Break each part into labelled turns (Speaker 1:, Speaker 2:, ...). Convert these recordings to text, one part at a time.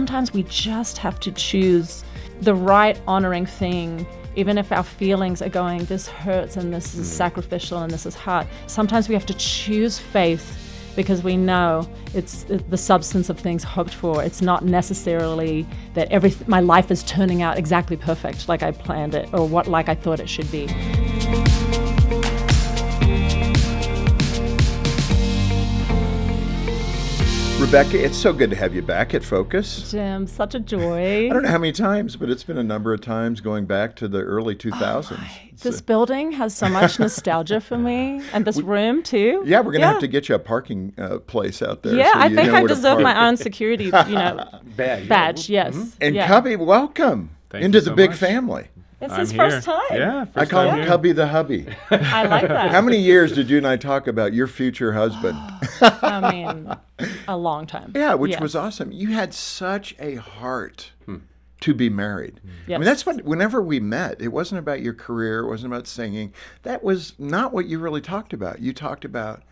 Speaker 1: sometimes we just have to choose the right honoring thing, even if our feelings are going, this hurts and this is sacrificial and this is hard. Sometimes we have to choose faith because we know it's the substance of things hoped for. It's not necessarily that my life is turning out exactly perfect like I planned it or like I thought it should be.
Speaker 2: Rebecca, it's so good to have you back at Focus.
Speaker 1: Jim, such a joy.
Speaker 2: I don't know how many times, but it's been a number of times going back to the early 2000s.
Speaker 1: This building has so much nostalgia for me, and this room too.
Speaker 2: Yeah, we're going to have to get you a parking place out there.
Speaker 1: Yeah,
Speaker 2: so
Speaker 1: I think I deserve my own security, badge. Yes.
Speaker 2: Mm-hmm. And Cubby, welcome into the big fammy.
Speaker 1: It's his first time.
Speaker 3: Yeah,
Speaker 2: I call him Cubby the hubby.
Speaker 1: I like that.
Speaker 2: How many years did you and I talk about your future husband?
Speaker 1: I mean, a long time.
Speaker 2: Yeah, which was awesome. You had such a heart to be married.
Speaker 1: Yes.
Speaker 2: I mean, that's what, whenever we met, it wasn't about your career, it wasn't about singing. That was not what you really talked about. You talked about,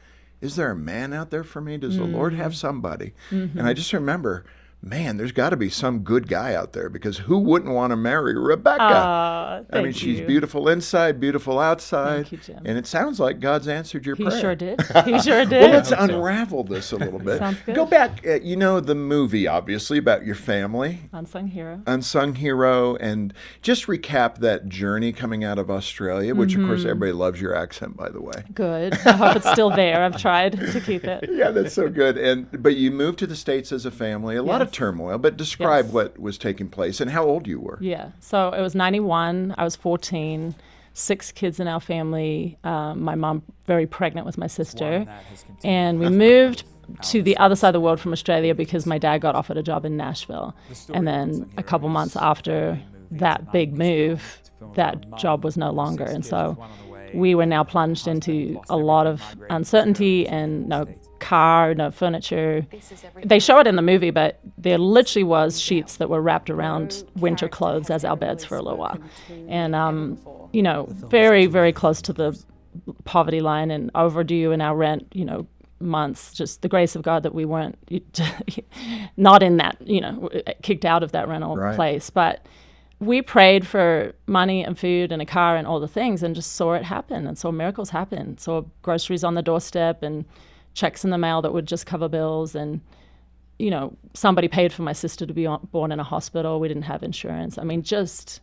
Speaker 2: is there a man out there for me? Does the Lord have somebody? And I just remember, man, there's got to be some good guy out there, because who wouldn't want to marry Rebecca? I mean, she's beautiful inside, beautiful outside.
Speaker 1: Thank you, Jim.
Speaker 2: And it sounds like God's answered your prayer.
Speaker 1: He sure did. He sure did.
Speaker 2: Well, let's unravel this a little bit.
Speaker 1: Sounds good.
Speaker 2: Go back, the movie, obviously, about your family.
Speaker 1: Unsung hero.
Speaker 2: Unsung hero. And just recap that journey coming out of Australia, which, of course, everybody loves your accent, by the way.
Speaker 1: Good. I hope it's still there. I've tried to keep it.
Speaker 2: Yeah, that's so good. But you moved to the States as a family. A lot of turmoil, but describe what was taking place and how old you were.
Speaker 1: Yeah, so it was 91. I was 14, 6 kids in our family. My mom very pregnant with my sister. And we moved to the other side of the world from Australia because my dad got offered a job in Nashville. And then a couple months after that big move, that job was no longer. And so we were now plunged into a lot of uncertainty and no car, no furniture. They show it in the movie, but there literally was sheets that were wrapped around winter clothes as our beds for a little while. And, very, very close to the poverty line and overdue in our rent, months. Just the grace of God that we weren't not in that, kicked out of that rental place. But we prayed for money and food and a car and all the things and just saw it happen and saw miracles happen. Saw groceries on the doorstep and checks in the mail that would just cover bills. And, somebody paid for my sister to be born in a hospital. We didn't have insurance. I mean, just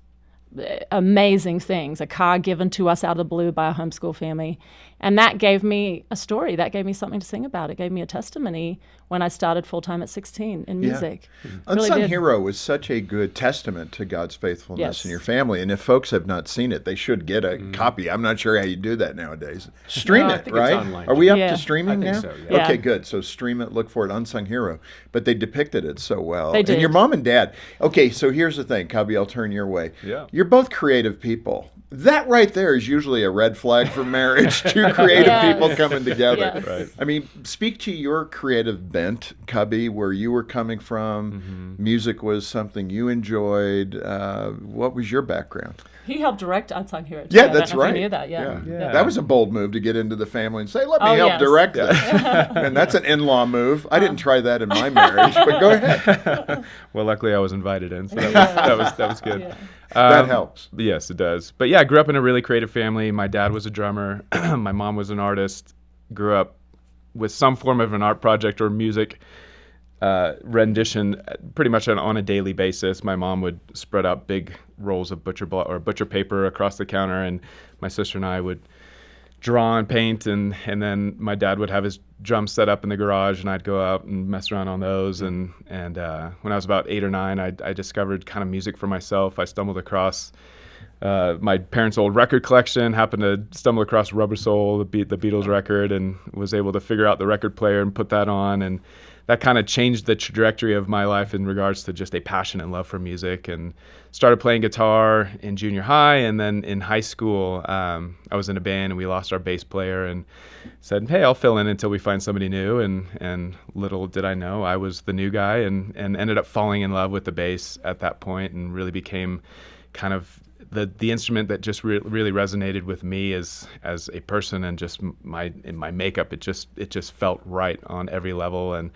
Speaker 1: amazing things. A car given to us out of the blue by a homeschool family. And that gave me a story. That gave me something to sing about. It gave me a testimony when I started full-time at 16 in music.
Speaker 2: Unsung Hero is such a good testament to God's faithfulness in your family. And if folks have not seen it, they should get a copy. I'm not sure how you do that nowadays. Stream it, right?
Speaker 3: It's online.
Speaker 2: Are we up to streaming now?
Speaker 3: I think so, yeah.
Speaker 2: Okay, good. So stream it, look for it, Unsung Hero. But they depicted it so well.
Speaker 1: They did.
Speaker 2: And your mom and dad. Okay, so here's the thing, Cubby, I'll turn your way.
Speaker 3: Yeah.
Speaker 2: You're both creative people. That right there is usually a red flag for marriage. Two creative people coming together.
Speaker 1: Yes.
Speaker 3: Right.
Speaker 2: I mean, speak to your creative bent, Cubby, where you were coming from. Music was something you enjoyed. What was your background?
Speaker 1: He helped direct Unsung Hero.
Speaker 2: Yeah, that's right.
Speaker 1: I knew that, yeah.
Speaker 2: That was a bold move to get into the family and say, let me help direct this. And that's an in-law move. I didn't try that in my marriage, but go ahead.
Speaker 3: Well, luckily I was invited in, so that was good.
Speaker 1: Yeah.
Speaker 2: That helps.
Speaker 3: Yes, it does. But yeah, I grew up in a really creative family. My dad was a drummer. My mom was an artist. Grew up with some form of an art project or music rendition pretty much on a daily basis. My mom would spread out big rolls of butcher paper across the counter, and my sister and I would draw and paint, and then my dad would have his drums set up in the garage, and I'd go out and mess around on those. And when I was about 8 or 9, I discovered kind of music for myself. I stumbled across my parents' old record collection, happened to stumble across Rubber Soul, the Beatles record, and was able to figure out the record player and put that on. And that kind of changed the trajectory of my life in regards to just a passion and love for music. And started playing guitar in junior high, and then in high school, I was in a band, and we lost our bass player, and said, hey, I'll fill in until we find somebody new. And little did I know, I was the new guy, and ended up falling in love with the bass at that point, and really became kind of the instrument that just really resonated with me as a person, and just my makeup. It just felt right on every level. And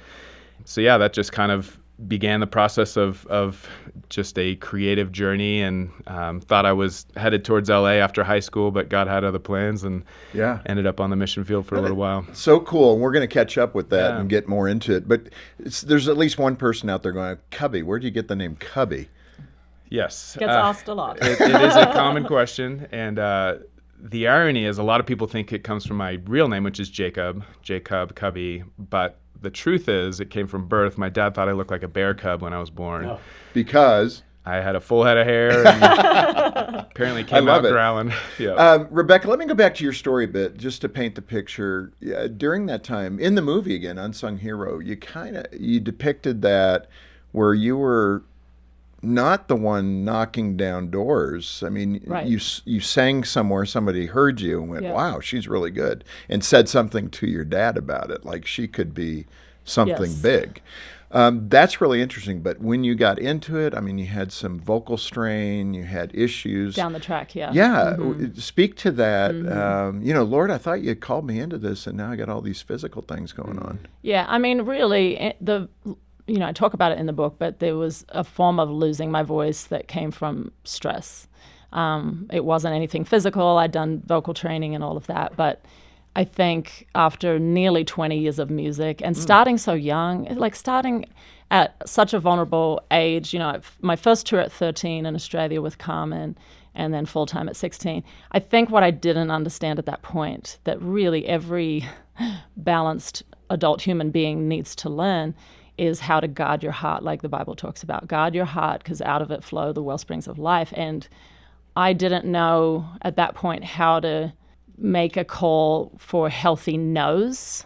Speaker 3: so yeah, that just kind of began the process of just a creative journey, and thought I was headed towards LA after high school, but God had other plans, and ended up on the mission field for a little while.
Speaker 2: So cool. And we're going to catch up with that
Speaker 3: Yeah.
Speaker 2: and get more into it. But there's at least one person out there going, Cubby, where'd you get the name Cubby?
Speaker 3: Yes.
Speaker 1: Gets asked a lot.
Speaker 3: It is a common question, and the irony is a lot of people think it comes from my real name, which is Jacob Cubby, but the truth is it came from birth. My dad thought I looked like a bear cub when I was born.
Speaker 2: Oh. Because
Speaker 3: I had a full head of hair and apparently came out growling. Yeah.
Speaker 2: Rebecca, let me go back to your story a bit just to paint the picture. During that time, in the movie again, Unsung Hero, you depicted that where you were not the one knocking down doors. I mean,
Speaker 1: Right.
Speaker 2: you sang somewhere, somebody heard you and went,
Speaker 1: Yeah.
Speaker 2: wow, she's really good, and said something to your dad about it, like she could be something
Speaker 1: Yes.
Speaker 2: big. That's really interesting. But when you got into it, I mean, you had some vocal strain, you had issues.
Speaker 1: Down the track, yeah.
Speaker 2: Yeah, speak to that. Lord, I thought you had called me into this, and now I got all these physical things going on.
Speaker 1: Yeah, I mean, really, I talk about it in the book, but there was a form of losing my voice that came from stress. It wasn't anything physical. I'd done vocal training and all of that, but I think after nearly 20 years of music and starting so young, like starting at such a vulnerable age, my first tour at 13 in Australia with Carmen, and then full-time at 16. I think what I didn't understand at that point, that really every balanced adult human being needs to learn, is how to guard your heart, like the Bible talks about. Guard your heart, because out of it flow the wellsprings of life. And I didn't know at that point how to make a call for healthy no's.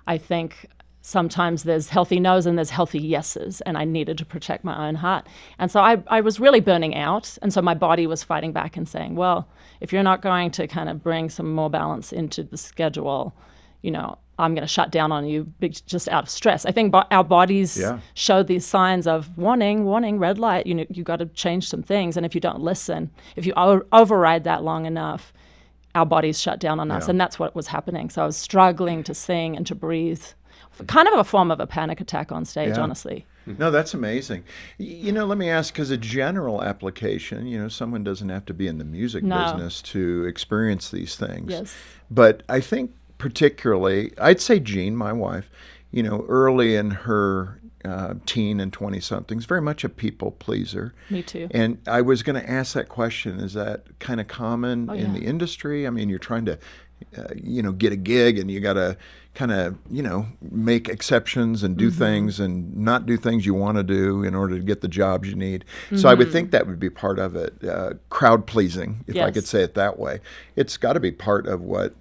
Speaker 1: I think sometimes there's healthy no's and there's healthy yeses, and I needed to protect my own heart. And so I was really burning out, and so my body was fighting back and saying, well, if you're not going to kind of bring some more balance into the schedule, I'm going to shut down on you just out of stress. I think our bodies show these signs of warning, red light. You got to change some things. And if you don't listen, if you override that long enough, our bodies shut down on us. And that's what was happening. So I was struggling to sing and to breathe. Kind of a form of a panic attack on stage, honestly.
Speaker 2: No, that's amazing. Let me ask, because a general application, someone doesn't have to be in the music business to experience these things.
Speaker 1: Yes.
Speaker 2: But I think particularly, I'd say Jean, my wife, early in her teen and 20-somethings, very much a people pleaser.
Speaker 1: Me too.
Speaker 2: And I was going to ask that question, is that kind of common in the industry? I mean, you're trying to, get a gig, and you got to kind of, make exceptions and do things and not do things you want to do in order to get the jobs you need. So I would think that would be part of it. Crowd pleasing, if I could say it that way. It's got to be part of what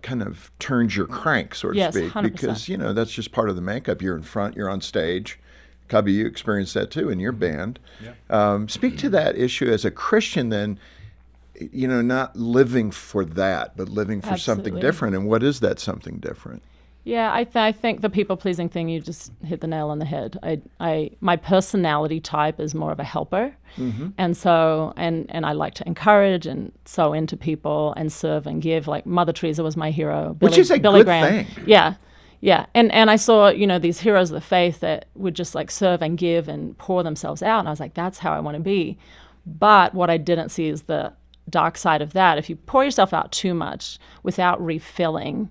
Speaker 2: kind of turns your crank, so to speak,
Speaker 1: 100%.
Speaker 2: because that's just part of the makeup. You're in front, you're on stage. Cubby, you experienced that too in your band. Yeah. Speak to that issue as a Christian, then, not living for that, but living for something different. And what is that something different?
Speaker 1: Yeah, I think the people-pleasing thing, you just hit the nail on the head. My personality type is more of a helper. And so, and I like to encourage and sow into people and serve and give. Like Mother Teresa was my hero.
Speaker 2: Which is a
Speaker 1: Billy
Speaker 2: good
Speaker 1: Graham.
Speaker 2: thing.
Speaker 1: Yeah. And I saw, these heroes of the faith that would just like serve and give and pour themselves out. And I was like, that's how I want to be. But what I didn't see is the dark side of that. If you pour yourself out too much without refilling,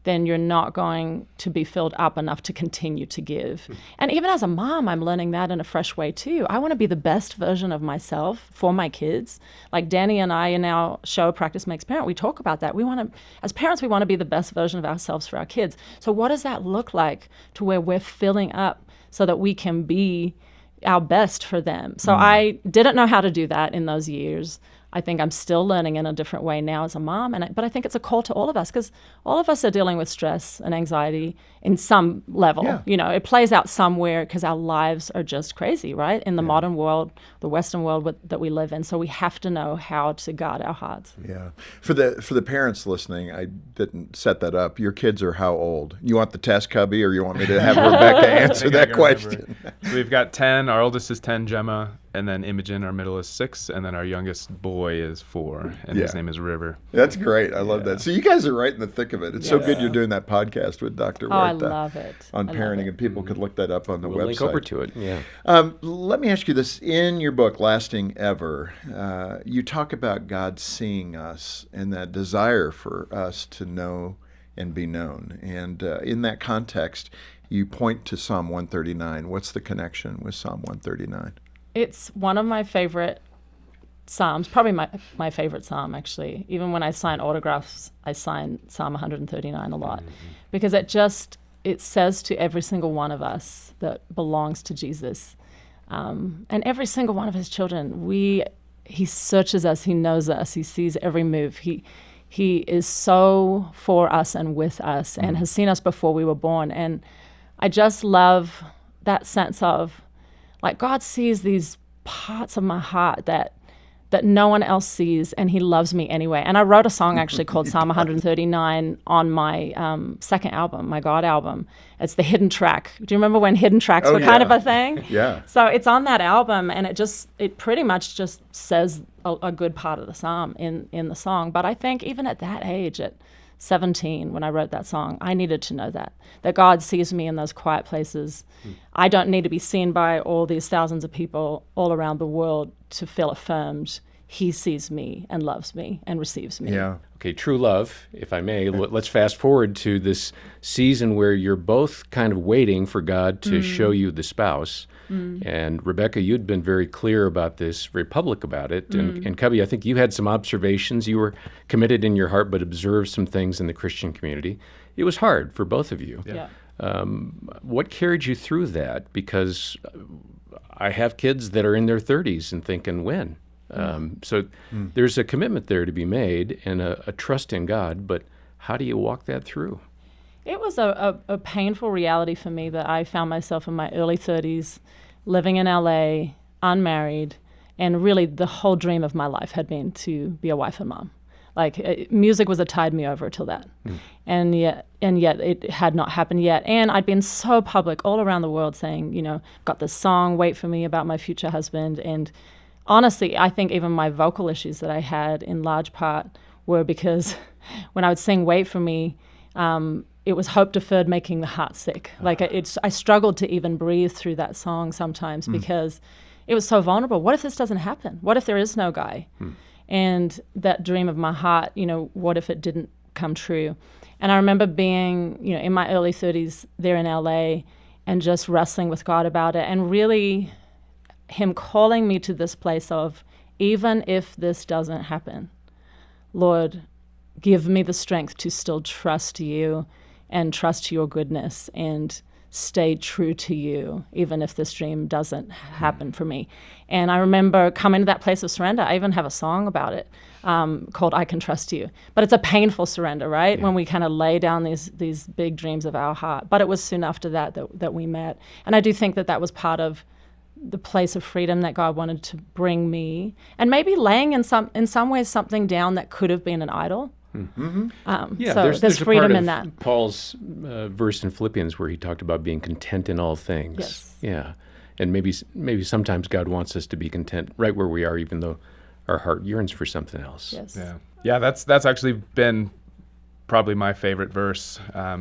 Speaker 1: then you're not going to be filled up enough to continue to give. And even as a mom, I'm learning that in a fresh way too. I want to be the best version of myself for my kids. Like Danny and I in our show, Practice Makes Parent, we talk about that. As parents, we want to be the best version of ourselves for our kids. So what does that look like to where we're filling up so that we can be our best for them? So I didn't know how to do that in those years. I think I'm still learning in a different way now as a mom, but I think it's a call to all of us, because all of us are dealing with stress and anxiety in some level.
Speaker 2: Yeah.
Speaker 1: It plays out somewhere because our lives are just crazy, right? In the modern world, the Western world that we live in. So we have to know how to guard our hearts.
Speaker 2: Yeah. For the parents listening, I didn't set that up. Your kids are how old? You want the test, Cubby, or you want me to have Rebecca answer that question?
Speaker 3: So we've got 10. Our oldest is 10, Gemma. and then Imogen, our middle, is 6, and then our youngest boy is 4, and his name is River.
Speaker 2: That's great. I love that. So you guys are right in the thick of it. It's so good you're doing that podcast with Dr.
Speaker 1: Oh, I
Speaker 2: Huerta
Speaker 1: love it.
Speaker 2: on parenting, and people could look that up on the
Speaker 4: We'll
Speaker 2: website.
Speaker 4: link over to it. Yeah.
Speaker 2: Let me ask you this. In your book, Lasting Ever, you talk about God seeing us and that desire for us to know and be known. And in that context, you point to Psalm 139. What's the connection with Psalm 139?
Speaker 1: It's one of my favorite Psalms, probably my favorite Psalm, actually. Even when I sign autographs, I sign Psalm 139 a lot, because it says to every single one of us that belongs to Jesus, and every single one of his children, he searches us, he knows us, he sees every move. He is so for us and with us, and has seen us before we were born. And I just love that sense of, like, God sees these parts of my heart that no one else sees, and he loves me anyway. And I wrote a song actually called Psalm 139 on my second album, my God album. It's the hidden track. Do you remember when hidden tracks were kind of a thing?
Speaker 2: Yeah.
Speaker 1: So it's on that album, and it pretty much just says a good part of the psalm in the song. But I think even at that age, at 17, when I wrote that song, I needed to know that God sees me in those quiet places. I don't need to be seen by all these thousands of people all around the world to feel affirmed. He sees me and loves me and receives me.
Speaker 2: Yeah.
Speaker 4: Okay, true love, if I may. Let's fast forward to this season where you're both kind of waiting for God to show you the spouse. And Rebecca, you'd been very clear about this, very public about it. And Cubby, I think you had some observations. You were committed in your heart, but observed some things in the Christian community. It was hard for both of you.
Speaker 1: Yeah.
Speaker 4: What carried you through that? Because I have kids that are in their 30s and thinking, when? So there's a commitment there to be made and a trust in God, but how do you walk that through?
Speaker 1: It was a painful reality for me that I found myself in my early 30s, living in LA, unmarried, and really the whole dream of my life had been to be a wife and mom. Like, music was a tide me over till that. And yet it had not happened yet. And I'd been so public all around the world saying, got this song, Wait for Me, about my future husband. And honestly, I think even my vocal issues that I had in large part were because when I would sing Wait for Me, it was hope deferred making the heart sick. Like, I struggled to even breathe through that song sometimes because it was so vulnerable. What if this doesn't happen? What if there is no guy? And that dream of my heart, what if it didn't come true? And I remember being, in my early 30s there in LA and just wrestling with God about it, and really him calling me to this place of, even if this doesn't happen, Lord, give me the strength to still trust you and trust your goodness and stay true to you, even if this dream doesn't happen for me. And I remember coming to that place of surrender. I even have a song about it called I Can Trust You. But it's a painful surrender, right? Yeah. When we kind of lay down these big dreams of our heart. But it was soon after that we met. And I do think that was part of the place of freedom that God wanted to bring me, and maybe laying in some ways something down that could have been an idol. So there's freedom in that.
Speaker 4: Paul's verse in Philippians where he talked about being content in all things.
Speaker 1: Yes.
Speaker 4: Yeah, and maybe sometimes God wants us to be content right where we are, even though our heart yearns for something else.
Speaker 1: Yes.
Speaker 3: Yeah. That's actually been probably my favorite verse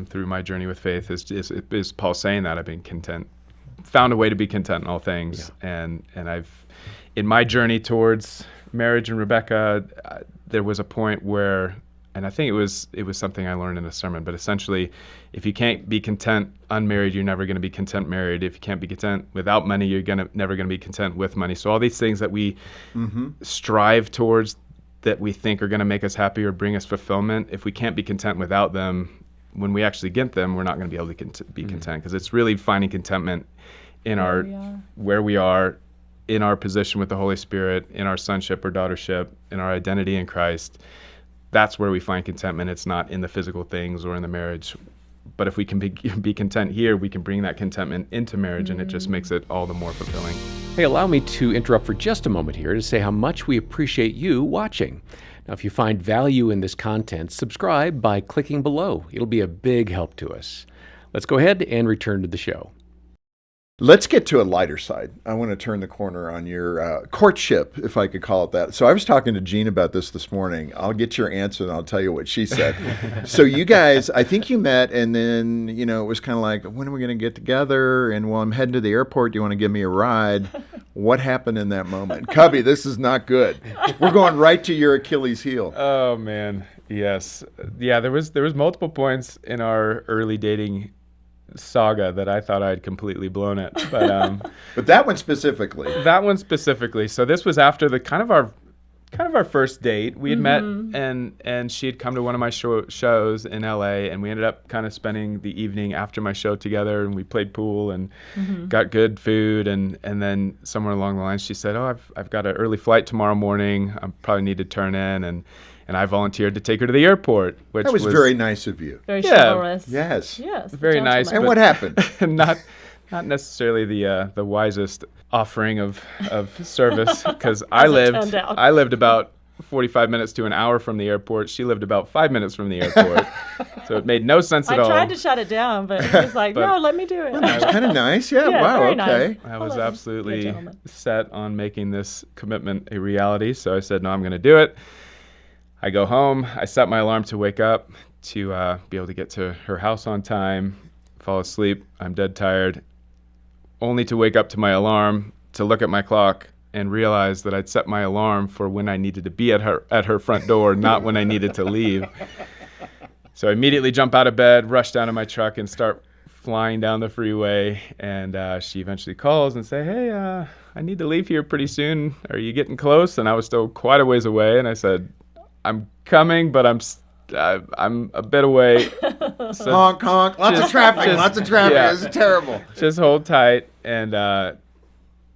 Speaker 3: through my journey with faith. Is Paul saying that I've been content, found a way to be content in all things, and I've, in my journey towards marriage and Rebecca, there was a point where. And I think it was something I learned in a sermon, but essentially, if you can't be content unmarried, you're never going to be content married. If you can't be content without money, you're never going to be content with money. So all these things that we strive towards that we think are going to make us happy or bring us fulfillment, if we can't be content without them, when we actually get them, we're not going to be able to be content, because it's really finding contentment in where we are, in our position with the Holy Spirit, in our sonship or daughtership, in our identity in Christ. That's where we find contentment. It's not in the physical things or in the marriage. But if we can be content here, we can bring that contentment into marriage, and it just makes it all the more fulfilling.
Speaker 4: Hey, allow me to interrupt for just a moment here to say how much we appreciate you watching. Now, if you find value in this content, subscribe by clicking below. It'll be a big help to us. Let's go ahead and return to the show.
Speaker 2: Let's get to a lighter side. I want to turn the corner on your courtship, if I could call it that. So I was talking to Jean about this morning. I'll get your answer and I'll tell you what she said. So you guys, I think you met, and then, it was kind of like, when are we going to get together? And I'm heading to the airport. Do you want to give me a ride? What happened in that moment? Cubby, this is not good. We're going right to your Achilles heel.
Speaker 3: Oh man, yes, yeah. There was multiple points in our early dating saga that I thought I'd completely blown it, but
Speaker 2: but that one specifically.
Speaker 3: So this was after the kind of our first date. We had met, and she had come to one of my shows in LA, and we ended up kind of spending the evening after my show together, and we played pool and got good food, and then somewhere along the line she said, "Oh, I've got an early flight tomorrow morning. I probably need to turn in," and I volunteered to take her to the airport, which
Speaker 2: was very nice of you.
Speaker 1: Very chivalrous.
Speaker 2: Yes.
Speaker 1: Yes.
Speaker 3: Very nice.
Speaker 2: And what happened?
Speaker 3: not necessarily the wisest offering of service, because I lived about 45 minutes to an hour from the airport. She lived about 5 minutes from the airport. So it made no sense at all.
Speaker 1: I tried to shut it down, but he was like, no, let me do it.
Speaker 2: It was kind of nice. Yeah, wow,
Speaker 1: very
Speaker 2: okay.
Speaker 1: nice.
Speaker 3: I was absolutely set on making this commitment a reality. So I said, no, I'm going to do it. I go home. I set my alarm to wake up to be able to get to her house on time, fall asleep. I'm dead tired, only to wake up to my alarm, to look at my clock, and realize that I'd set my alarm for when I needed to be at her front door, not when I needed to leave. So I immediately jump out of bed, rush down to my truck, and start flying down the freeway. And she eventually calls and say, "Hey, I need to leave here pretty soon. Are you getting close?" And I was still quite a ways away, and I said, "I'm coming, but I'm a bit away." So
Speaker 2: honk, honk. Lots of traffic.
Speaker 3: Yeah.
Speaker 2: This is terrible.
Speaker 3: Just hold tight. And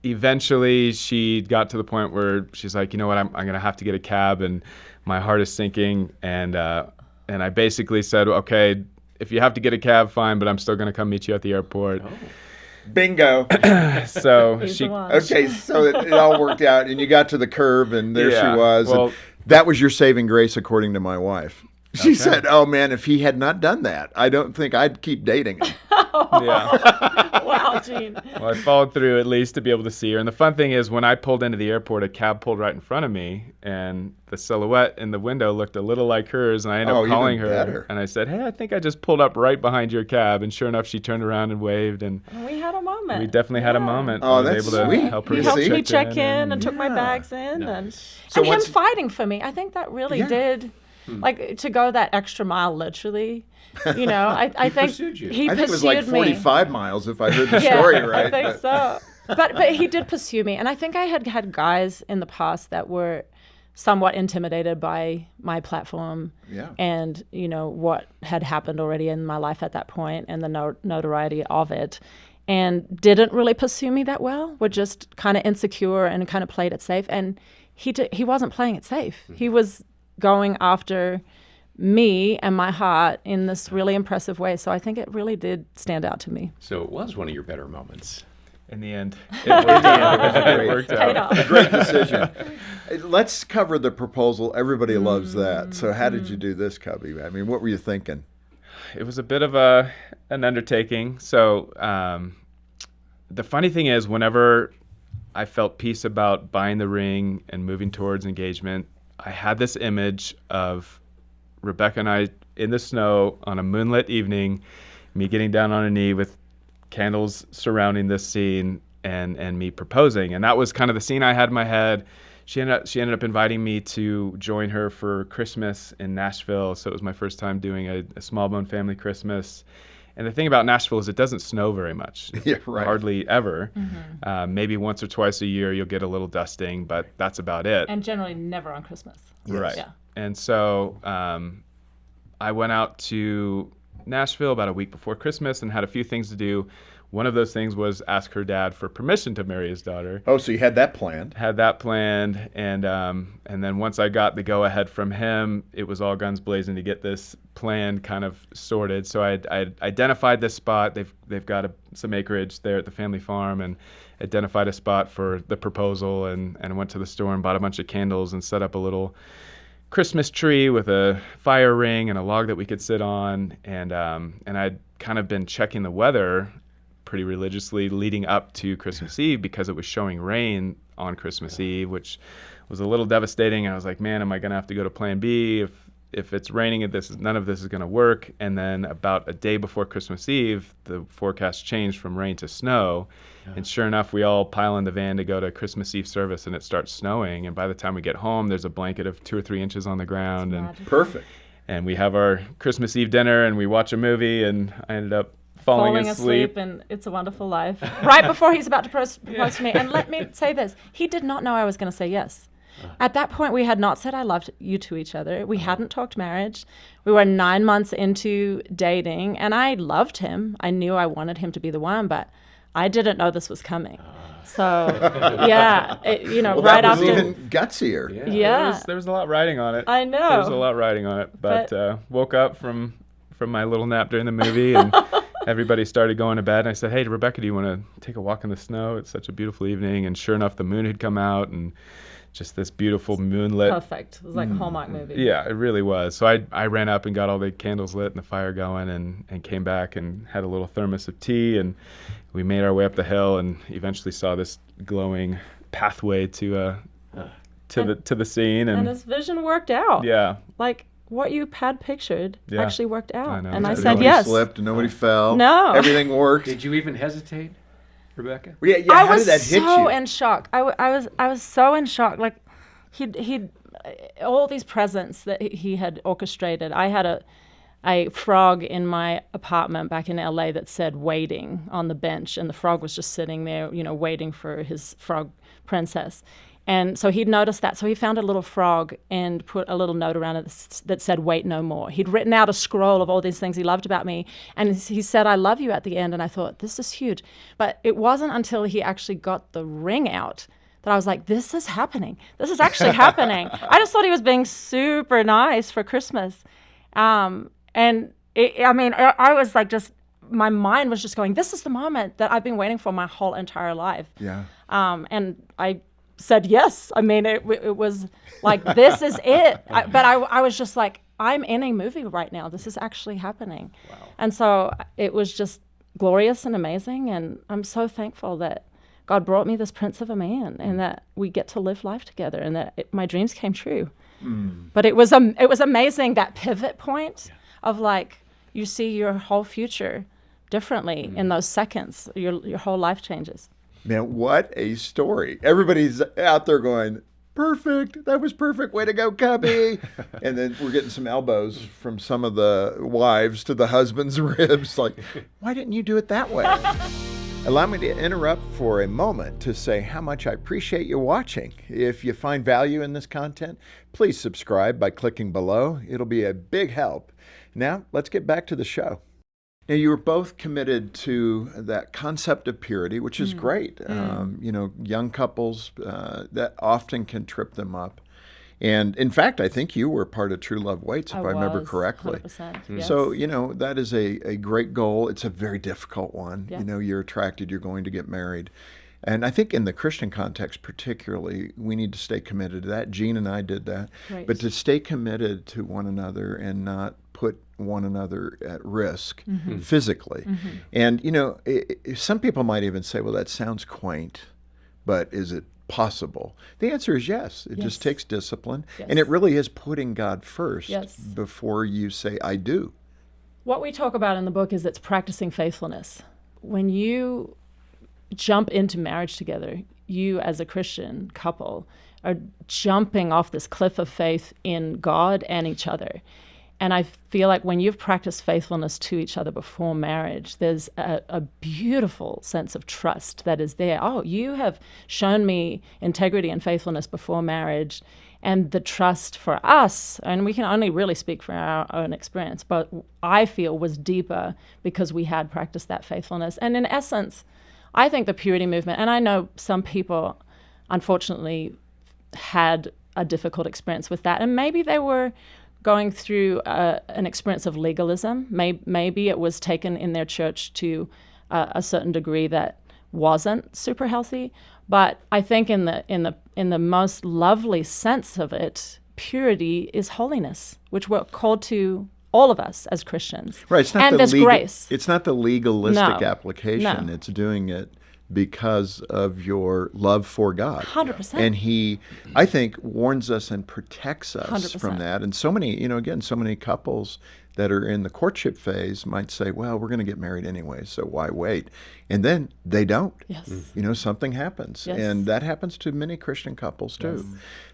Speaker 3: eventually she got to the point where she's like, "You know what? I'm going to have to get a cab," and my heart is sinking. And I basically said, "Okay, if you have to get a cab, fine, but I'm still going to come meet you at the airport." Oh.
Speaker 2: Bingo.
Speaker 3: So
Speaker 2: okay, so it all worked out, and you got to the curb, and there she was.
Speaker 3: Well,
Speaker 2: that was your saving grace, according to my wife. She said, "Oh man, if he had not done that, I don't think I'd keep dating him."
Speaker 3: Yeah.
Speaker 1: Wow, Gene.
Speaker 3: Well, I followed through at least to be able to see her. And the fun thing is, when I pulled into the airport, a cab pulled right in front of me, and the silhouette in the window looked a little like hers. And I ended up calling her,
Speaker 2: better.
Speaker 3: And I said, "Hey, I think I just pulled up right behind your cab." And sure enough, she turned around and waved. And
Speaker 1: we had a moment.
Speaker 3: we definitely had a moment.
Speaker 2: Oh,
Speaker 3: I was
Speaker 2: that's
Speaker 3: able to
Speaker 2: sweet.
Speaker 3: help her
Speaker 1: He helped me
Speaker 3: check
Speaker 1: check in and took my bags in.
Speaker 4: Nice.
Speaker 1: And him fighting for me. I think that really did, like, to go that extra mile, literally. I think
Speaker 4: pursued you.
Speaker 1: he
Speaker 2: I think it was
Speaker 1: pursued
Speaker 2: like 45 miles, if I heard the
Speaker 1: Yeah,
Speaker 2: story right.
Speaker 1: I think so. But he did pursue me. And I think I had guys in the past that were somewhat intimidated by my platform and, what had happened already in my life at that point and the notoriety of it, and didn't really pursue me that well, were just kind of insecure and kind of played it safe. And he wasn't playing it safe. He was going after me and my heart in this really impressive way. So I think it really did stand out to me.
Speaker 4: So it was one of your better moments.
Speaker 3: In the end, it worked out. It worked
Speaker 1: Paid
Speaker 3: out.
Speaker 1: off.
Speaker 2: Great decision. Let's cover the proposal. Everybody loves that. So how did you do this, Cubby? I mean, what were you thinking?
Speaker 3: It was a bit of an undertaking. So the funny thing is, whenever I felt peace about buying the ring and moving towards engagement, I had this image of Rebecca and I in the snow on a moonlit evening, me getting down on a knee with candles surrounding this scene, and me proposing. And that was kind of the scene I had in my head. She ended up inviting me to join her for Christmas in Nashville. So it was my first time doing a small bone family Christmas. And the thing about Nashville is it doesn't snow very much.
Speaker 2: Yeah, right.
Speaker 3: Hardly ever. Maybe once or twice a year you'll get a little dusting, but that's about it.
Speaker 1: And generally never on Christmas.
Speaker 3: Right.
Speaker 1: Yeah.
Speaker 3: And so I went out to Nashville about a week before Christmas and had a few things to do. One of those things was ask her dad for permission to marry his daughter.
Speaker 2: Oh, so you had that planned.
Speaker 3: Had that planned, and then once I got the go-ahead from him, it was all guns blazing to get this plan kind of sorted. So I identified this spot. They've got some acreage there at the family farm, and identified a spot for the proposal, and went to the store and bought a bunch of candles and set up a little Christmas tree with a fire ring and a log that we could sit on, and I'd kind of been checking the weather pretty religiously leading up to Christmas Eve because it was showing rain on Christmas Eve, which was a little devastating. I was like, man, am I going to have to go to plan B if it's raining? None of this is going to work. And then about a day before Christmas Eve, the forecast changed from rain to snow. And sure enough, we all pile in the van to go to Christmas Eve service, and it starts snowing. And by the time we get home, there's a blanket of 2 or 3 inches on the ground.
Speaker 2: Perfect.
Speaker 3: And we have our Christmas Eve dinner, and we watch a movie, and I ended up falling asleep.
Speaker 1: And It's a Wonderful Life, right before he's about to propose to me. And let me say this. He did not know I was going to say yes. At that point, we had not said I loved you to each other. We hadn't talked marriage. We were 9 months into dating, and I loved him. I knew I wanted him to be the one, but I didn't know this was coming. So, yeah, right
Speaker 2: that was
Speaker 1: after.
Speaker 2: even gutsier.
Speaker 1: Yeah.
Speaker 3: There was a lot riding on it.
Speaker 1: I know.
Speaker 3: There was a lot riding on it. But woke up from my little nap during the movie, and everybody started going to bed. And I said, hey, Rebecca, do you want to take a walk in the snow? It's such a beautiful evening. And sure enough, the moon had come out, and just this beautiful moonlit.
Speaker 1: Perfect. It was like a Hallmark movie.
Speaker 3: Yeah, it really was. So I ran up and got all the candles lit and the fire going, and came back and had a little thermos of tea, and we made our way up the hill and eventually saw this glowing pathway to the scene.
Speaker 1: And this vision worked out.
Speaker 3: Yeah.
Speaker 1: Like what you had pictured actually worked out.
Speaker 3: I know.
Speaker 1: And I said
Speaker 2: Nobody
Speaker 1: yes.
Speaker 2: slipped, nobody fell.
Speaker 1: No.
Speaker 2: Everything worked.
Speaker 4: Did you even hesitate, Rebecca?
Speaker 2: Yeah,
Speaker 1: I
Speaker 2: how
Speaker 1: was
Speaker 2: did that hit
Speaker 1: so
Speaker 2: you?
Speaker 1: in shock. I was so in shock. Like he'd all these presents that he had orchestrated. I had a frog in my apartment back in LA that said waiting on the bench, and the frog was just sitting there, waiting for his frog princess. And so he'd noticed that. So he found a little frog and put a little note around it that said, wait no more. He'd written out a scroll of all these things he loved about me. And he said, I love you at the end. And I thought, this is huge. But it wasn't until he actually got the ring out that I was like, this is happening. This is actually happening. I just thought he was being super nice for Christmas. I was like, my mind was just going, this is the moment that I've been waiting for my whole entire life.
Speaker 2: Yeah.
Speaker 1: And I said yes. I mean, it was like, this is it. But I was just like, I'm in a movie right now. This is actually happening. Wow. And so it was just glorious and amazing. And I'm so thankful that God brought me this prince of a man, and that we get to live life together, and that my dreams came true. But it was amazing, that pivot point of like, you see your whole future differently in those seconds. Your whole life changes.
Speaker 2: Man, what a story. Everybody's out there going, perfect. That was perfect. Way to go, Cubby. And then we're getting some elbows from some of the wives to the husband's ribs. Like, why didn't you do it that way? Allow me to interrupt for a moment to say how much I appreciate you watching. If you find value in this content, please subscribe by clicking below. It'll be a big help. Now, let's get back to the show. Now, you were both committed to that concept of purity, which is great. Young couples, that often can trip them up. And in fact, I think you were part of True Love Waits, if I remember correctly.
Speaker 1: 100%, yes.
Speaker 2: So, that is a great goal. It's a very difficult one.
Speaker 1: Yeah.
Speaker 2: You're attracted, you're going to get married. And I think in the Christian context particularly, we need to stay committed to that. Jean and I did that.
Speaker 1: Right.
Speaker 2: But to stay committed to one another and not put one another at risk physically. And, some people might even say, well, that sounds quaint, but is it possible? The answer is yes. It just takes discipline.
Speaker 1: Yes.
Speaker 2: And it really is putting God first
Speaker 1: Yes.
Speaker 2: before you say, I do.
Speaker 1: What we talk about in the book is it's practicing faithfulness. When you jump into marriage together, you as a Christian couple are jumping off this cliff of faith in God and each other. And I feel like when you've practiced faithfulness to each other before marriage, there's a beautiful sense of trust that is there. Oh, you have shown me integrity and faithfulness before marriage. And the trust for us, and we can only really speak from our own experience, but I feel was deeper because we had practiced that faithfulness. And in essence, I think the purity movement, and I know some people, unfortunately, had a difficult experience with that. And maybe they were going through an experience of legalism. Maybe it was taken in their church to a certain degree that wasn't super healthy. But I think in the most lovely sense of it, purity is holiness, which we're called to all of us as Christians.
Speaker 2: Right. It's not
Speaker 1: and
Speaker 2: the
Speaker 1: there's
Speaker 2: legal,
Speaker 1: grace.
Speaker 2: It's not the legalistic
Speaker 1: No.
Speaker 2: application.
Speaker 1: No.
Speaker 2: It's doing it because of your love for God.
Speaker 1: 100%.
Speaker 2: And he, I think, warns us and protects us
Speaker 1: 100%.
Speaker 2: from that. And so many, again, so many couples that are in the courtship phase might say, well, we're going to get married anyway, so why wait? And then they don't.
Speaker 1: Yes.
Speaker 2: Something happens.
Speaker 1: Yes.
Speaker 2: And that happens to many Christian couples too.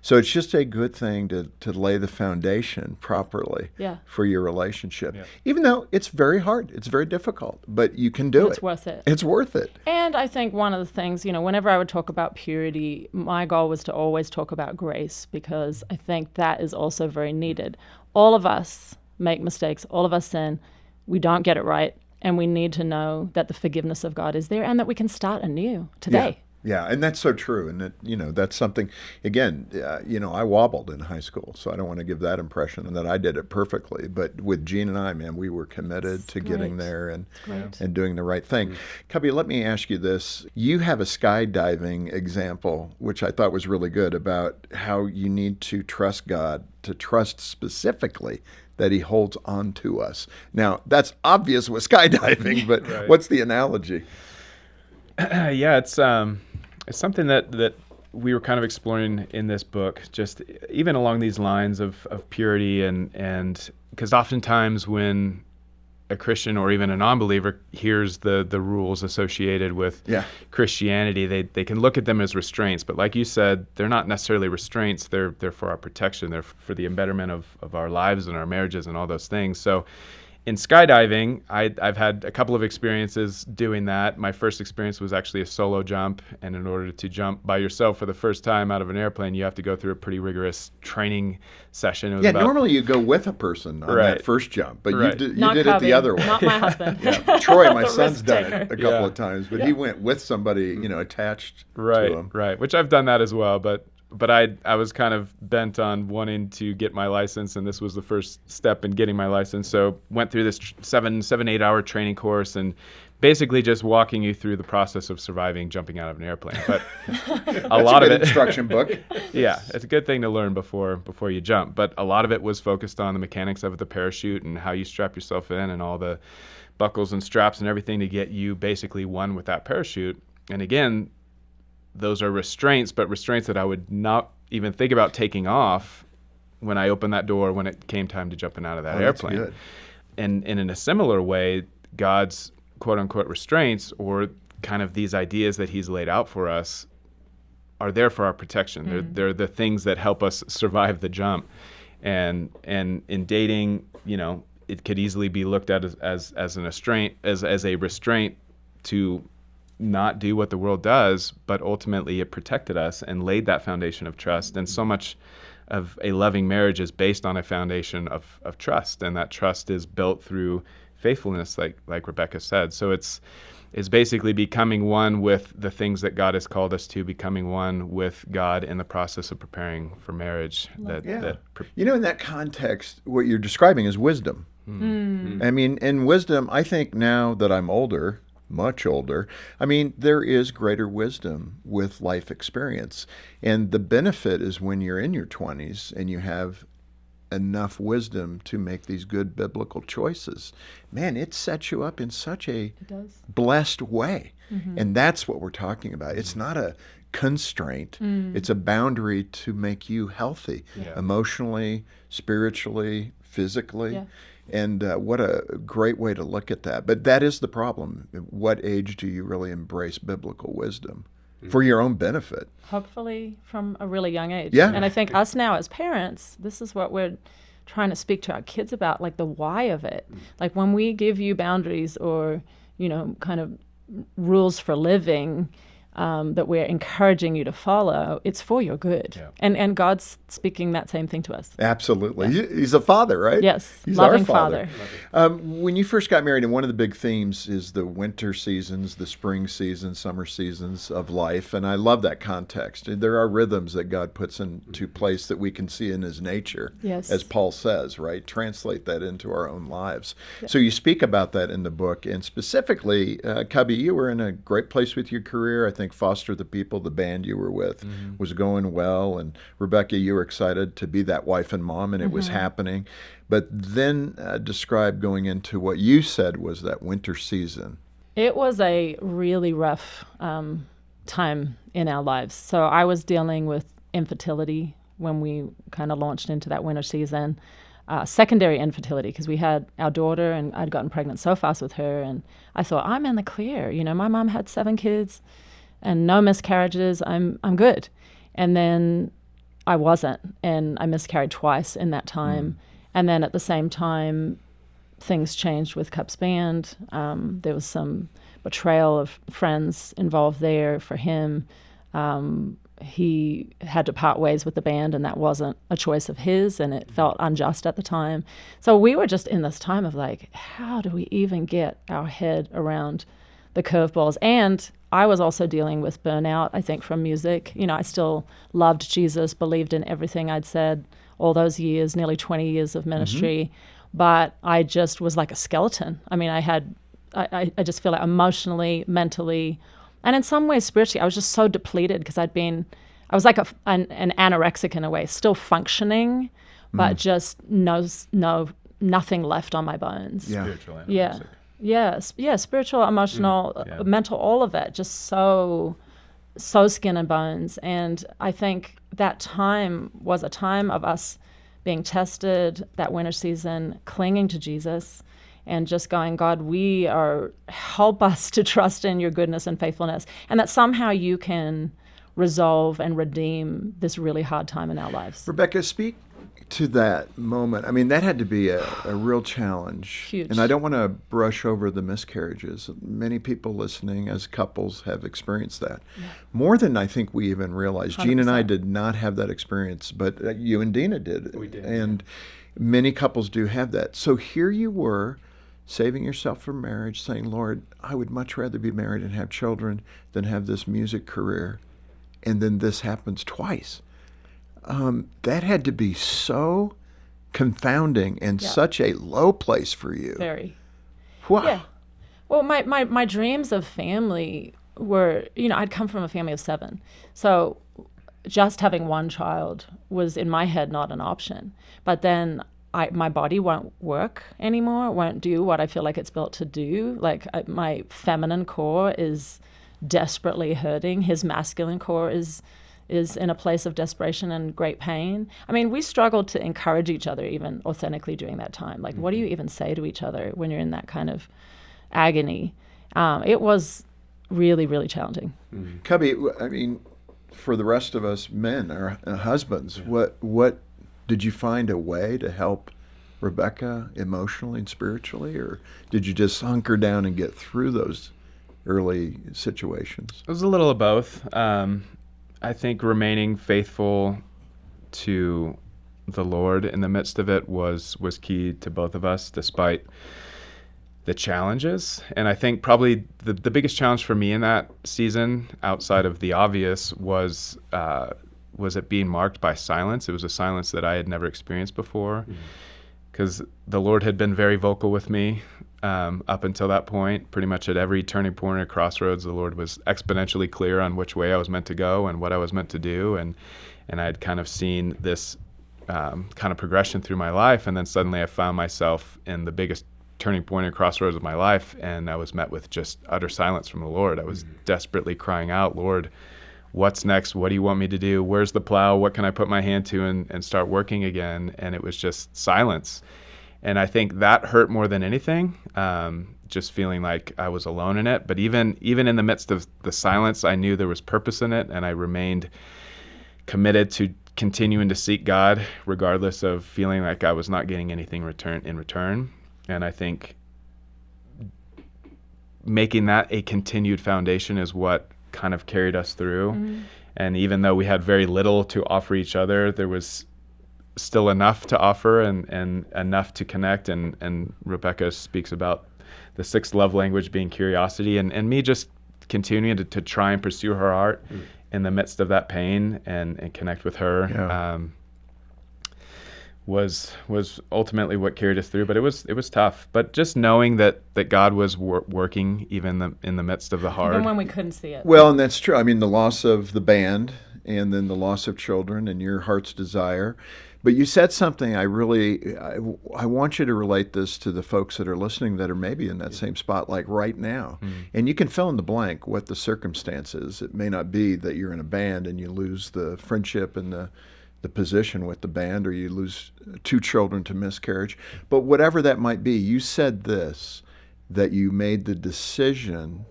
Speaker 2: So it's just a good thing to lay the foundation properly
Speaker 1: Yeah.
Speaker 2: for your relationship. Even though it's very hard, it's very difficult, but you can do it.
Speaker 1: It's worth it.
Speaker 2: It's worth it.
Speaker 1: And I think one of the things, whenever I would talk about purity, my goal was to always talk about grace, because I think that is also very needed. All of us make mistakes. All of us sin. We don't get it right. And we need to know that the forgiveness of God is there and that we can start anew today.
Speaker 2: Yeah, and that's so true. And that, that's something, again, I wobbled in high school, so I don't want to give that impression and that I did it perfectly. But with Jean and I, man, we were committed to getting there and doing the right thing. Cubby, let me ask you this. You have a skydiving example, which I thought was really good, about how you need to trust God, to trust specifically that he holds on to us. Now, that's obvious with skydiving, but what's the analogy?
Speaker 3: It's something that we were kind of exploring in this book, just even along these lines of purity, and because oftentimes when a Christian or even a non-believer hears the rules associated with Christianity, they can look at them as restraints. But like you said, they're not necessarily restraints. They're for our protection. They're for the betterment of our lives and our marriages and all those things. So in skydiving, I've had a couple of experiences doing that. My first experience was actually a solo jump, and in order to jump by yourself for the first time out of an airplane, you have to go through a pretty rigorous training session. It was
Speaker 2: Normally you go with a person on that first jump, but you did it
Speaker 1: Cubby,
Speaker 2: the other way.
Speaker 1: Not my husband.
Speaker 2: Troy, my
Speaker 1: The
Speaker 2: son's
Speaker 1: risk
Speaker 2: done
Speaker 1: taker.
Speaker 2: it a couple of times, but he went with somebody, attached to him.
Speaker 3: Right, which I've done that as well, but I was kind of bent on wanting to get my license, and this was the first step in getting my license. So went through this 8 hour training course, and basically just walking you through the process of surviving jumping out of an airplane. But a lot of it,
Speaker 2: instruction book.
Speaker 3: Yeah, it's a good thing to learn before you jump. But a lot of it was focused on the mechanics of the parachute and how you strap yourself in, and all the buckles and straps and everything to get you basically one with that parachute. And again, those are restraints, but restraints that I would not even think about taking off when I opened that door when it came time to jumping out of that airplane.
Speaker 2: That's good.
Speaker 3: And in a similar way, God's quote-unquote restraints, or kind of these ideas that he's laid out for us, are there for our protection. They're the things that help us survive the jump. And in dating, it could easily be looked at as a restraint to not do what the world does, but ultimately it protected us and laid that foundation of trust. And so much of a loving marriage is based on a foundation of trust, and that trust is built through faithfulness, like Rebecca said. So it's basically becoming one with the things that God has called us to, becoming one with God in the process of preparing for marriage.
Speaker 2: In that context, what you're describing is wisdom. I mean, in wisdom, I think now that I'm older, much older, there is greater wisdom with life experience. And the benefit is when you're in your 20s and you have enough wisdom to make these good biblical choices. Man, it sets you up in such a blessed way. And that's what we're talking about. It's not a constraint. It's a boundary to make you healthy, emotionally, spiritually, physically.
Speaker 1: Yeah.
Speaker 2: And what a great way to look at that. But that is the problem. What age do you really embrace biblical wisdom for your own benefit?
Speaker 1: Hopefully from a really young age.
Speaker 2: Yeah.
Speaker 1: And I think us now as parents, this is what we're trying to speak to our kids about, like the why of it. Like when we give you boundaries or, kind of rules for living, that we're encouraging you to follow, it's for your good. Yeah. And God's speaking that same thing to us.
Speaker 2: Absolutely. Yeah. He's a father, right?
Speaker 1: Yes.
Speaker 2: He's
Speaker 1: loving
Speaker 2: our father.
Speaker 1: When
Speaker 2: you first got married, and one of the big themes is the winter seasons, the spring seasons, summer seasons of life. And I love that context. There are rhythms that God puts into place that we can see in his nature, as Paul says, right? Translate that into our own lives. Yeah. So you speak about that in the book. And specifically, Cubby, you were in a great place with your career. I think think Foster the People, the band you were with, was going well. And Rebecca, you were excited to be that wife and mom, and it was happening. But then describe going into what you said was that winter season.
Speaker 1: It was a really rough time in our lives. So I was dealing with infertility when we kind of launched into that winter season. Secondary infertility, because we had our daughter and I'd gotten pregnant so fast with her, and I thought, I'm in the clear. You know, my mom had 7 kids and no miscarriages. I'm good. And then I wasn't, and I miscarried twice in that time. And then at the same time, things changed with Cups Band. There was some betrayal of friends involved there for him. He had to part ways with the band, and that wasn't a choice of his, and it felt unjust at the time. So we were just in this time of like, how do we even get our head around the curveballs? And I was also dealing with burnout, I think, from music. You know, I still loved Jesus, believed in everything I'd said all those years, nearly 20 years of ministry, but I just was like a skeleton. I mean, I just feel like emotionally, mentally, and in some ways spiritually, I was just so depleted because I was like an anorexic in a way, still functioning, but just nothing left on my bones.
Speaker 2: Yeah.
Speaker 3: Spiritual anorexic.
Speaker 1: Yeah, spiritual, emotional, mental, all of it, just so skin and bones. And I think that time was a time of us being tested, that winter season, clinging to Jesus, and just going, God, help us to trust in your goodness and faithfulness, and that somehow you can resolve and redeem this really hard time in our lives.
Speaker 2: Rebecca, speak to that moment. I mean, that had to be a real challenge.
Speaker 1: Huge.
Speaker 2: And I don't want to brush over the miscarriages. Many people listening as couples have experienced that. Yeah. More than I think we even realized.
Speaker 1: 100%.
Speaker 2: Gene and I did not have that experience, but you and Dina did.
Speaker 4: We did.
Speaker 2: And many couples do have that. So here you were, saving yourself for marriage, saying, Lord, I would much rather be married and have children than have this music career. And then this happens twice. That had to be so confounding and such a low place for you.
Speaker 1: Very.
Speaker 2: Wow.
Speaker 1: Yeah. Well, my dreams of family were, I'd come from a family of 7. So just having one child was in my head not an option. But then my body won't work anymore, won't do what I feel like it's built to do. Like my feminine core is desperately hurting. His masculine core is in a place of desperation and great pain. I mean, we struggled to encourage each other even authentically during that time. Like, what do you even say to each other when you're in that kind of agony? It was really, really challenging.
Speaker 2: Cubby, I mean, for the rest of us men or husbands, what did you find a way to help Rebecca emotionally and spiritually, or did you just hunker down and get through those early situations?
Speaker 3: It was a little of both. I think remaining faithful to the Lord in the midst of it was key to both of us, despite the challenges. And I think probably the biggest challenge for me in that season, outside of the obvious, was it being marked by silence. It was a silence that I had never experienced before, because the Lord had been very vocal with me up until that point. Pretty much at every turning point or crossroads, the Lord was exponentially clear on which way I was meant to go and what I was meant to do. And I had kind of seen this kind of progression through my life. And then suddenly I found myself in the biggest turning point or crossroads of my life, and I was met with just utter silence from the Lord. I was desperately crying out, Lord, what's next? What do you want me to do? Where's the plow? What can I put my hand to and start working again? And it was just silence. And I think that hurt more than anything, just feeling like I was alone in it. But even in the midst of the silence, I knew there was purpose in it, and I remained committed to continuing to seek God, regardless of feeling like I was not getting anything in return. And I think making that a continued foundation is what kind of carried us through. Mm-hmm. And even though we had very little to offer each other, there was still enough to offer and enough to connect. And Rebecca speaks about the 6th love language being curiosity, and me just continuing to try and pursue her heart in the midst of that pain and connect with her.
Speaker 2: Yeah.
Speaker 3: was ultimately what carried us through. But it was tough. But just knowing that God was working even in the midst of the hard.
Speaker 1: Even when we couldn't see it.
Speaker 2: Well, and that's true. I mean, the loss of the band and then the loss of children and your heart's desire. But you said something I want you to relate this to the folks that are listening that are maybe in that same spot like right now. And you can fill in the blank what the circumstance is. It may not be that you're in a band and you lose the friendship and the position with the band, or you lose 2 children to miscarriage. But whatever that might be, you said this, that you made the decision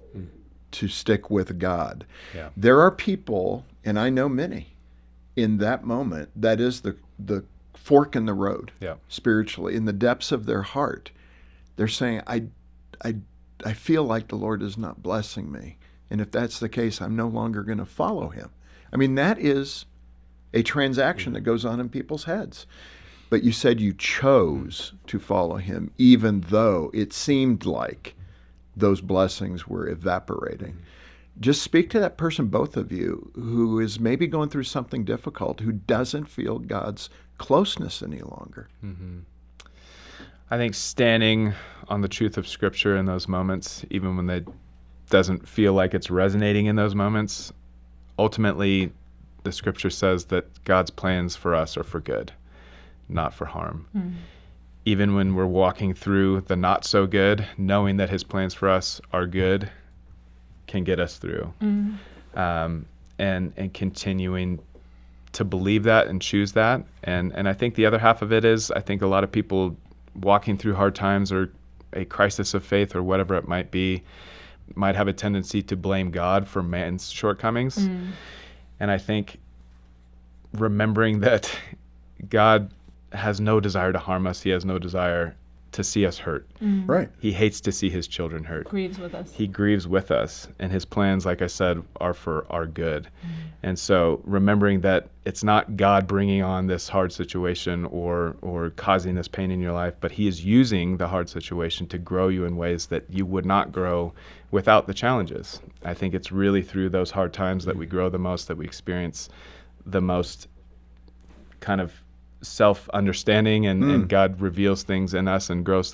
Speaker 2: to stick with God.
Speaker 3: Yeah.
Speaker 2: There are people, and I know many, in that moment, that is the fork in the road,
Speaker 3: Yeah.
Speaker 2: spiritually, in the depths of their heart. They're saying, I feel like the Lord is not blessing me. And if that's the case, I'm no longer going to follow him. I mean, that is a transaction that goes on in people's heads. But you said you chose to follow him, even though it seemed like those blessings were evaporating. Just speak to that person, both of you, who is maybe going through something difficult, who doesn't feel God's closeness any longer.
Speaker 3: I think standing on the truth of Scripture in those moments, even when it doesn't feel like it's resonating in those moments, ultimately the Scripture says that God's plans for us are for good, not for harm. Even when we're walking through the not so good, knowing that his plans for us are good can get us through. And continuing to believe that and choose that. And I think the other half of it is, I think a lot of people walking through hard times or a crisis of faith or whatever it might be, might have a tendency to blame God for man's shortcomings. And I think remembering that God has no desire to harm us, he has no desire to see us hurt.
Speaker 2: Right.
Speaker 3: He hates to see his children hurt.
Speaker 1: Grieves with us.
Speaker 3: He grieves with us, and his plans, like I said, are for our good. And so remembering that it's not God bringing on this hard situation or causing this pain in your life, but he is using the hard situation to grow you in ways that you would not grow without the challenges. I think it's really through those hard times that we grow the most, that we experience the most kind of self-understanding, and God reveals things in us and grows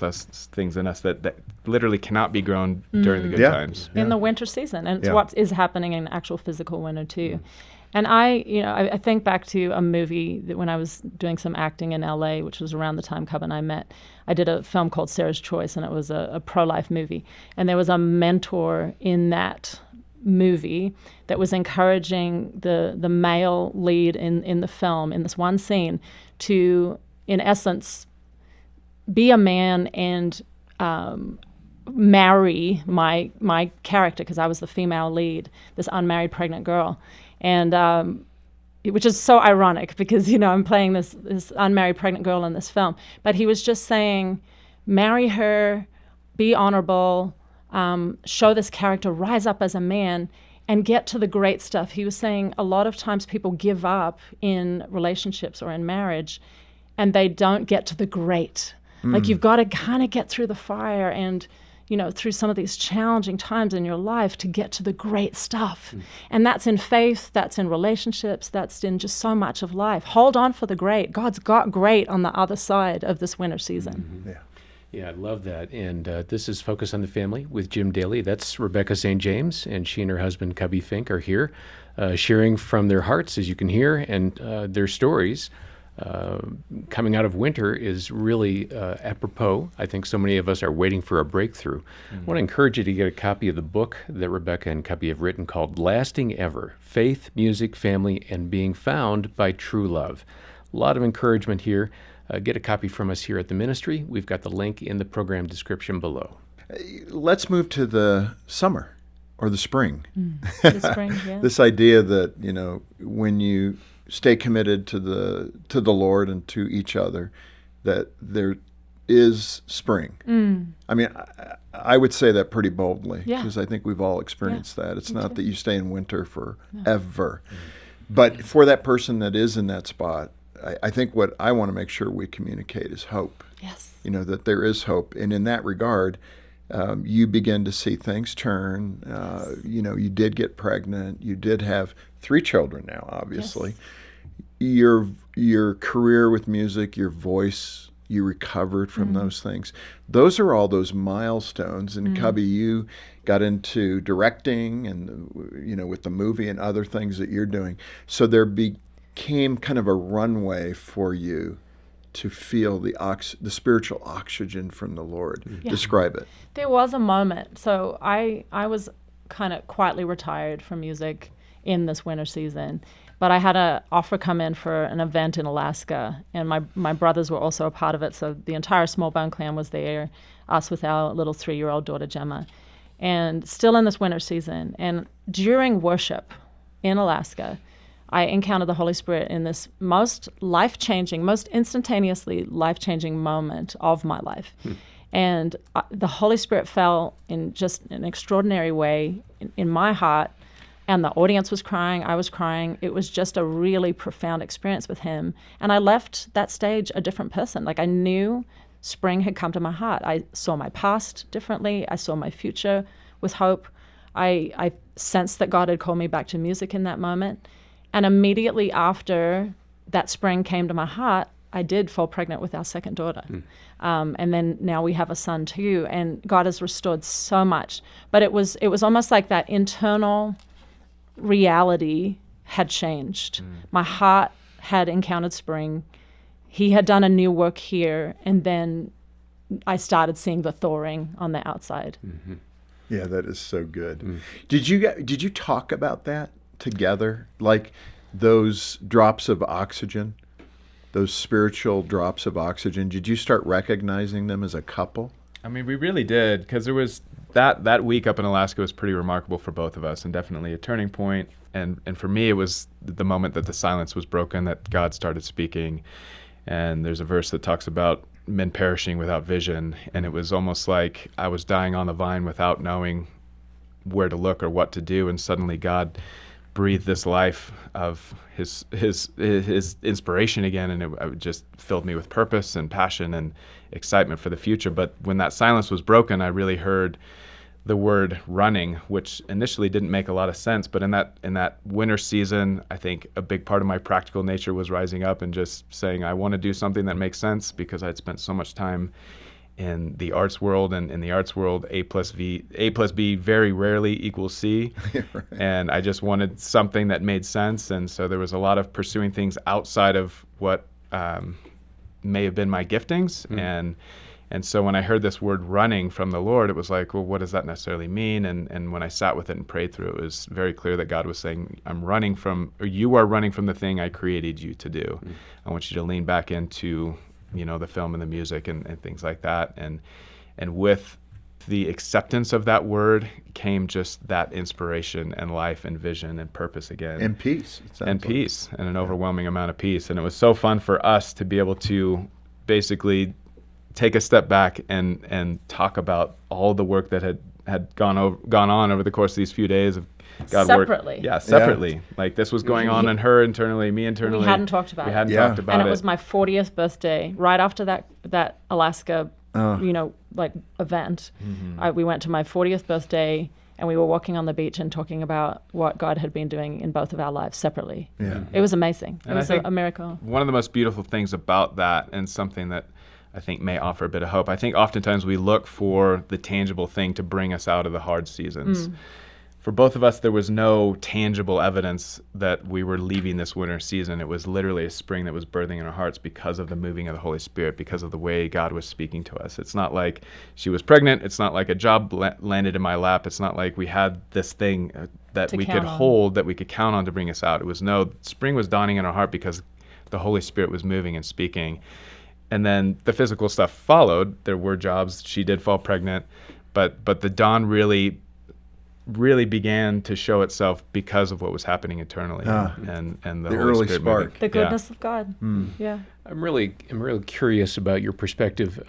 Speaker 3: things in us that literally cannot be grown during the good times.
Speaker 1: In the winter season. And it's what is happening in actual physical winter too. And I think back to a movie that when I was doing some acting in LA, which was around the time Cub and I met. I did a film called Sarah's Choice, and it was a pro-life movie. And there was a mentor in that movie that was encouraging the male lead in the film, in this one scene, to, in essence, be a man and marry my character, because I was the female lead, this unmarried pregnant girl. And which is so ironic because, I'm playing this unmarried pregnant girl in this film. But he was just saying, marry her, be honorable, show this character, rise up as a man, and get to the great stuff. He was saying a lot of times people give up in relationships or in marriage, and they don't get to the great. Like, you've got to kind of get through the fire and, through some of these challenging times in your life to get to the great stuff. And that's in faith, that's in relationships, that's in just so much of life. Hold on for the great. God's got great on the other side of this winter season.
Speaker 4: Yeah, I love that. And this is Focus on the Family with Jim Daly. That's Rebecca St. James, and she and her husband, Cubby Fink, are here sharing from their hearts, as you can hear, and their stories. Coming out of winter is really apropos. I think so many of us are waiting for a breakthrough. I want to encourage you to get a copy of the book that Rebecca and Cubby have written called Lasting Ever, Faith, Music, Family, and Being Found by True Love. A lot of encouragement here. Get a copy from us here at the ministry. We've got the link in the program description below.
Speaker 2: Let's move to the summer or the spring.
Speaker 1: The spring, yeah.
Speaker 2: This idea that, when you stay committed to the Lord and to each other, that there is spring. I mean, I would say that pretty boldly, because I think we've all experienced that. It's not that you stay in winter forever. But for that person that is in that spot, I think what I want to make sure we communicate is hope.
Speaker 1: Yes.
Speaker 2: That there is hope. And in that regard, you begin to see things turn. You did get pregnant. You did have 3 children now, obviously. your career with music, your voice, you recovered from those things. Those are all those milestones. And Cubby, you got into directing and, with the movie and other things that you're doing. So there became kind of a runway for you to feel the spiritual oxygen from the Lord.
Speaker 1: Yeah.
Speaker 2: Describe it.
Speaker 1: There was a moment. So I was kind of quietly retired from music in this winter season. But I had an offer come in for an event in Alaska, and my brothers were also a part of it. So the entire Small Bone clan was there, us with our little 3-year-old daughter, Gemma. And still in this winter season. And during worship in Alaska, I encountered the Holy Spirit in this most life-changing, most instantaneously life-changing moment of my life. And the Holy Spirit fell in just an extraordinary way in my heart. And the audience was crying. I was crying. It was just a really profound experience with him. And I left that stage a different person. Like, I knew spring had come to my heart. I saw my past differently. I saw my future with hope. I sensed that God had called me back to music in that moment. And immediately after that spring came to my heart, I did fall pregnant with our second daughter. And then now we have a son too. And God has restored so much. But it was almost like that internal reality had changed. My heart had encountered spring. He had done a new work here, and then I started seeing the thawing on the outside.
Speaker 2: Yeah, that is so good. Did you talk about that together, like those drops of oxygen, those spiritual drops of oxygen? Did you start recognizing them as a couple?
Speaker 3: I mean, we really did, because there was that week up in Alaska was pretty remarkable for both of us, and definitely a turning point. And for me, it was the moment that the silence was broken, that God started speaking. And there's a verse that talks about men perishing without vision, and it was almost like I was dying on the vine without knowing where to look or what to do, and suddenly God breathed this life of his inspiration again, and it just filled me with purpose and passion and excitement for the future. But when that silence was broken, I really heard the word running, which initially didn't make a lot of sense. But in that winter season, I think a big part of my practical nature was rising up and just saying, I want to do something that makes sense, because I'd spent so much time in the arts world, and in the arts world, A plus B very rarely equals C.
Speaker 2: Right.
Speaker 3: And I just wanted something that made sense. And so there was a lot of pursuing things outside of what may have been my giftings. And so when I heard this word running from the Lord, it was like, well, what does that necessarily mean? And when I sat with it and prayed through it, was very clear that God was saying, you are running from the thing I created you to do. I want you to lean back into the film and the music and things like that. And with the acceptance of that word came just that inspiration and life and vision and purpose again.
Speaker 2: And peace.
Speaker 3: And peace, and an overwhelming amount of peace. And it was so fun for us to be able to basically take a step back and talk about all the work that had gone on over the course of these few days of God
Speaker 1: separately.
Speaker 3: Separately. Yeah. Like, this was going on in her internally, me internally.
Speaker 1: We hadn't talked about it.
Speaker 3: Talked about it.
Speaker 1: And it was my 40th birthday, right after that Alaska, event. We went to my 40th birthday, and we were walking on the beach and talking about what God had been doing in both of our lives separately.
Speaker 2: Yeah.
Speaker 1: It was amazing.
Speaker 3: And
Speaker 1: it was a miracle.
Speaker 3: One of the most beautiful things about that, and something that I think may offer a bit of hope, I think oftentimes we look for the tangible thing to bring us out of the hard seasons. For both of us, there was no tangible evidence that we were leaving this winter season. It was literally a spring that was birthing in our hearts because of the moving of the Holy Spirit, because of the way God was speaking to us. It's not like she was pregnant. It's not like a job landed in my lap. It's not like we had this thing that we could hold, that we could count on to bring us out. It was spring was dawning in our heart because the Holy Spirit was moving and speaking. And then the physical stuff followed. There were jobs. She did fall pregnant. But the dawn really began to show itself because of what was happening internally, and the Holy
Speaker 2: early
Speaker 3: Spirit
Speaker 2: spark,
Speaker 3: moving.
Speaker 1: The goodness of God. Yeah.
Speaker 4: I'm really curious about your perspective.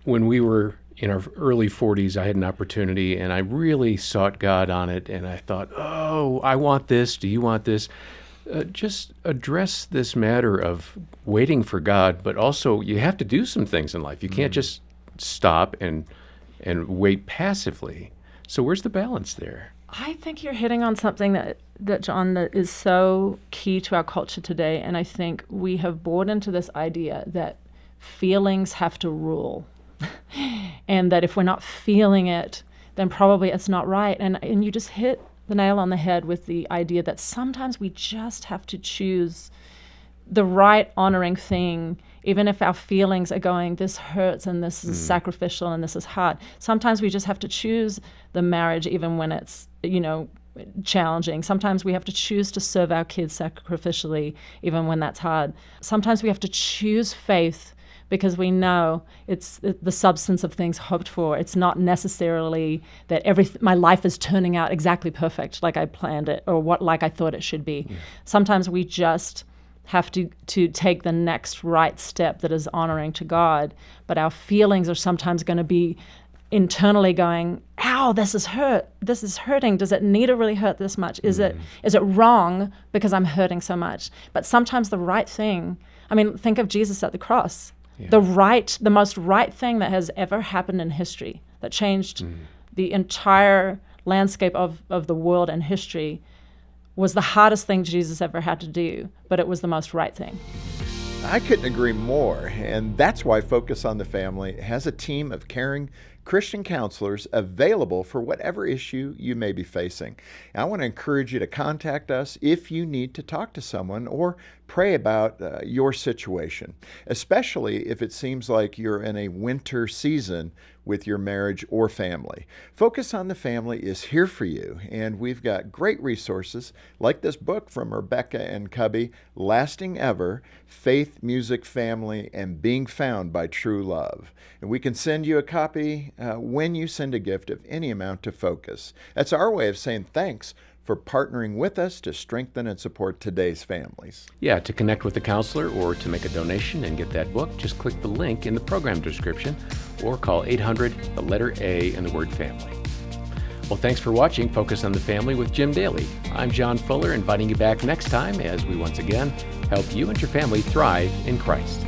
Speaker 4: When we were in our early 40s, I had an opportunity, and I really sought God on it, and I thought, oh, I want this. Do you want this? Just address this matter of waiting for God, but also you have to do some things in life. You can't just stop and wait passively. So where's the balance there?
Speaker 1: I think you're hitting on something that John, that is so key to our culture today. And I think we have bought into this idea that feelings have to rule. And that if we're not feeling it, then probably it's not right. And you just hit the nail on the head with the idea that sometimes we just have to choose the right honoring thing, even if our feelings are going, this hurts and this is sacrificial and this is hard. Sometimes we just have to choose the marriage even when it's, challenging. Sometimes we have to choose to serve our kids sacrificially even when that's hard. Sometimes we have to choose faith because we know it's the substance of things hoped for. It's not necessarily that my life is turning out exactly perfect like I planned it or like I thought it should be. Yeah. Sometimes we just have to take the next right step that is honoring to God, but our feelings are sometimes going to be internally going, ow, this is hurting. Does it need to really hurt this much? Is it wrong because I'm hurting so much? But sometimes the right thing, think of Jesus at the cross. Yeah. The most right thing that has ever happened in history, that changed the entire landscape of the world and history, was the hardest thing Jesus ever had to do, but it was the most right thing.
Speaker 2: I couldn't agree more, and that's why Focus on the Family has a team of caring Christian counselors available for whatever issue you may be facing. I want to encourage you to contact us if you need to talk to someone or pray about your situation, especially if it seems like you're in a winter season with your marriage or family. Focus on the Family is here for you, and we've got great resources like this book from Rebecca and Cubby, Lasting Ever, Faith, Music, Family, and Being Found by True Love. And we can send you a copy when you send a gift of any amount to Focus. That's our way of saying thanks for partnering with us to strengthen and support today's families.
Speaker 4: Yeah, to connect with a counselor or to make a donation and get that book, just click the link in the program description or call 800, the letter A, and the word family. Well, thanks for watching Focus on the Family with Jim Daly. I'm John Fuller, inviting you back next time as we once again help you and your family thrive in Christ.